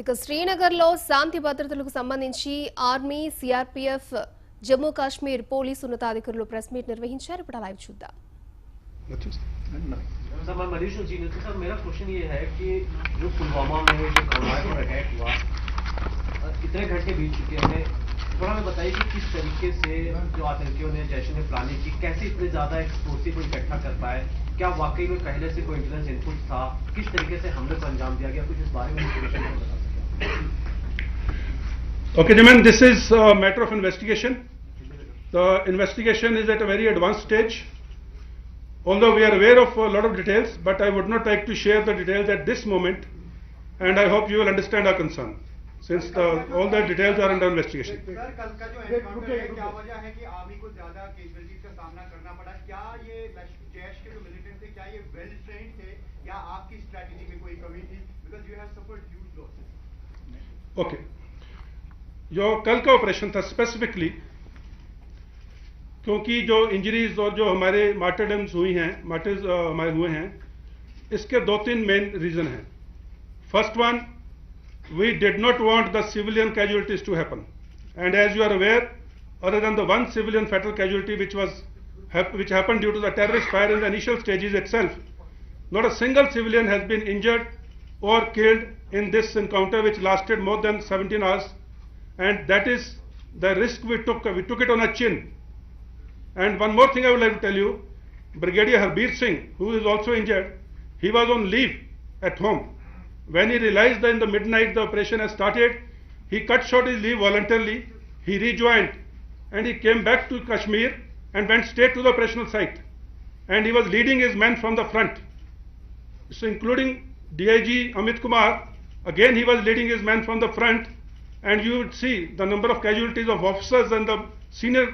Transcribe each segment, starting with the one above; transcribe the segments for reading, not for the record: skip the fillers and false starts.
ఇక శ్రీనగర్లో శాంతి భద్రతలకు సంబంధించి army, CRPF, Jammu Kashmir police ఉన్నతాధికారులు ప్రెస్ మీట్ నిర్వహించారు. ఇప్పుడు లైవ్ చూద్దాం. सर मैं मनीष जी ने सर मेरा क्वेश्चन ये है कि जो पुलवामा में जो कमांड पर अटैक हुआ इतने घंटे बीत चुके हैं, थोड़ा हमें बताइए कि किस तरीके से जो आतंकियों ने जैश ने प्लानिंग की, कैसे इतने ज्यादा एक्सप्लोसिव को इकट्ठा कर पाए, क्या वाकई में पहले से कोई इंटेलिजेंस इनपुट था, किस तरीके से हमले को अंजाम दिया गया, कुछ इस बारे में इंफॉर्मेशन बता सकते हैं? Okay, gentlemen, this is a matter of investigation. The investigation is at a very advanced stage. Although we are aware of a lot of details, but I would not like to share the details at this moment, and I hope you will understand our concern, since all the details are under investigation. Sir, कल का जो encounter है, क्या वजह है कि army को ज्यादा कैजुअल्टीज का सामना करना पड़ा? क्या ये जैश के जो मिलिटेंट थे, क्या ये वेल ट्रेन्ड थे, या आपकी स्ट्रैटेजी में कोई कमी थी? Because you have suffered huge losses. Okay, जो कल का ऑपरेशन था स्पेसिफिकली, क्योंकि जो इंजरीज और जो हमारे मार्टरडम्स हुई हैं, मार्टर्स हमारे हुए हैं, इसके दो तीन मेन रीजन हैं. First one, we did not want the civilian casualties to happen, and as you are aware, other than the one civilian fatal casualty which happened due to the terrorist fire in the initial stages itself, not a single civilian has been injured or killed in this encounter, which lasted more than 17 hours, and that is the risk we took. We took it on our chin. And one more thing I would like to tell you, Brigadier Harbir Singh, who is also injured, he was on leave at home. When he realized that in the midnight the operation has started, he cut short his leave voluntarily, he rejoined, and he came back to Kashmir and went straight to the operational site. And he was leading his men from the front. So including DIG Amit Kumar, again he was leading his men from the front, and you would see the number of casualties of officers and the senior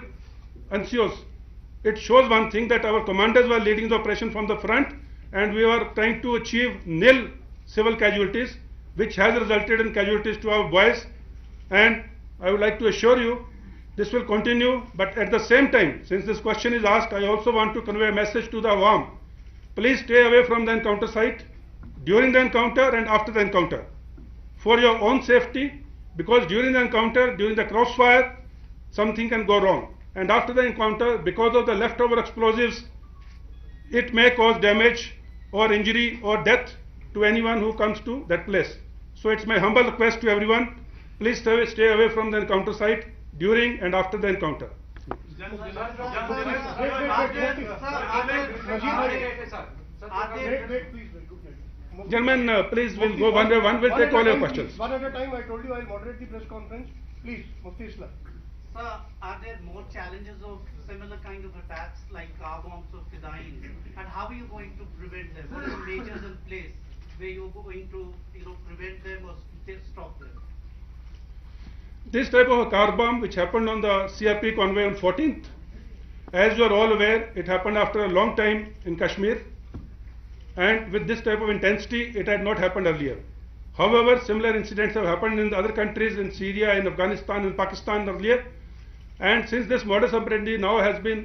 NCOs. It shows one thing, that our commanders were leading the operation from the front, and we were trying to achieve nil civil casualties, which has resulted in casualties to our boys. And I would like to assure you, this will continue. But at the same time, since this question is asked, I also want to convey a message to the Awam. Please stay away from the encounter site during the encounter and after the encounter, for your own safety, because during the encounter, during the crossfire, something can go wrong. And after the encounter, because of the leftover explosives, it may cause damage or injury or death to anyone who comes to that place. So it's my humble request to everyone, please stay away from the encounter site during and after the encounter. Gentlemen, please, we'll go one by one, we'll take all your questions. One at a time. I told you I'll moderate the press conference. Please, Mufti Islam. Sir, are there more challenges of similar kind of attacks like car bombs or Fidain? And how are you going to prevent them? What are the measures in place where you're going to, prevent them or stop them? This type of a car bomb which happened on the CRP convoy on 14th, as you are all aware, it happened after a long time in Kashmir, and with this type of intensity it had not happened earlier. However, similar incidents have happened in the other countries, in Syria, in Afghanistan, in Pakistan earlier. And since this modus operandi now has been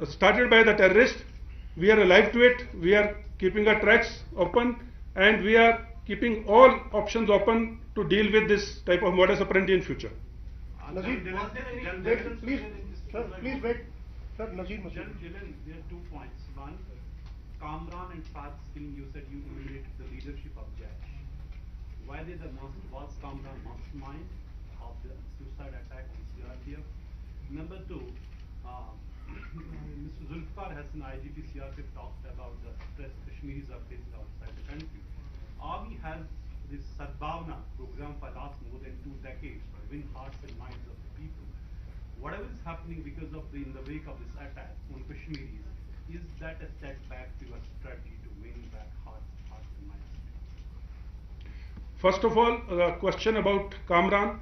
started by the terrorists, we are alive to it, we are keeping our tracks open, and we are keeping all options open to deal with this type of modus operandi in future. Nazir, please, sir, please wait. Sir, Nazir, there are 2 points. One, Kamran and Fahd killing, you said you eliminated the leadership of Jaish. Why was Kamran mastermind of the suicide attack on CRPF? Number 2, Mr. Zulfikar Hassan, IGP CRPF, talked about the stress Kashmiris are facing outside the country. Army has this Sadbhavna program for last more than 2 decades to win hearts and minds of the people. Whatever is happening because of in the wake of this attack on Kashmiris, is that a setback to your strategy to win back hearts and minds? First of all, the question about Kamran.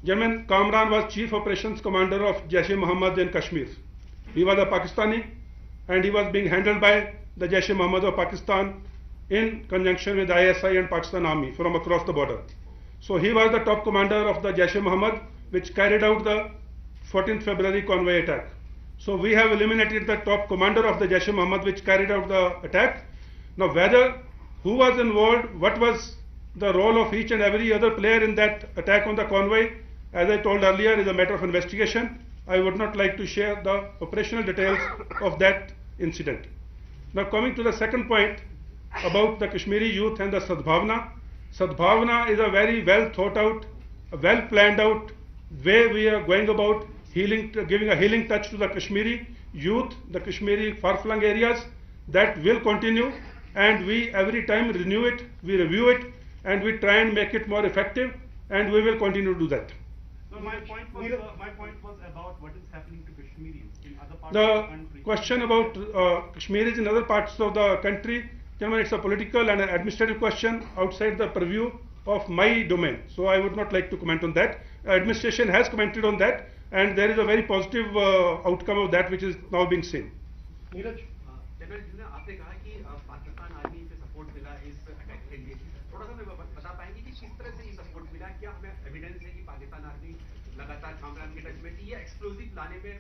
Gentlemen, Kamran was Chief Operations Commander of Jaish-e-Mohammed in Kashmir. He was a Pakistani, and he was being handled by the Jaish-e-Mohammed of Pakistan in conjunction with ISI and Pakistan Army from across the border. So he was the top commander of the Jaish-e-Mohammed, which carried out the 14th February convoy attack. So we have eliminated the top commander of the Jaish-e-Mohammed which carried out the attack. Now whether who was involved, what was the role of each and every other player in that attack on the convoy, as I told earlier, is a matter of investigation. I would not like to share the operational details of that incident. Now coming to the second point about the Kashmiri youth and the Sadbhavna. Sadbhavna is a very well thought out, a well planned out way we are going about healing, giving a healing touch to the Kashmiri youth, the Kashmiri far-flung areas. That will continue, and we every time renew it, we review it, and we try and make it more effective, and we will continue to do that. No, my point was about what is happening to Kashmiris in other parts of The the country. question about Kashmiris in other parts of the country, gentlemen, it's a political and an administrative question outside the purview of my domain. So I would not like to comment on that. Administration has commented on that, and there is a very positive outcome of that which is now being seen. Neeraj general ji ने आपने कहा कि Pakistan army से support मिला इस attack के लिए, थोड़ा सा हमें बता पाएंगे कि किस तरह से ये सपोर्ट मिला, क्या हमें एविडेंस है कि पाकिस्तान आर्मी लगातार खामरान के टच में थी या एक्सप्लोजिव लाने में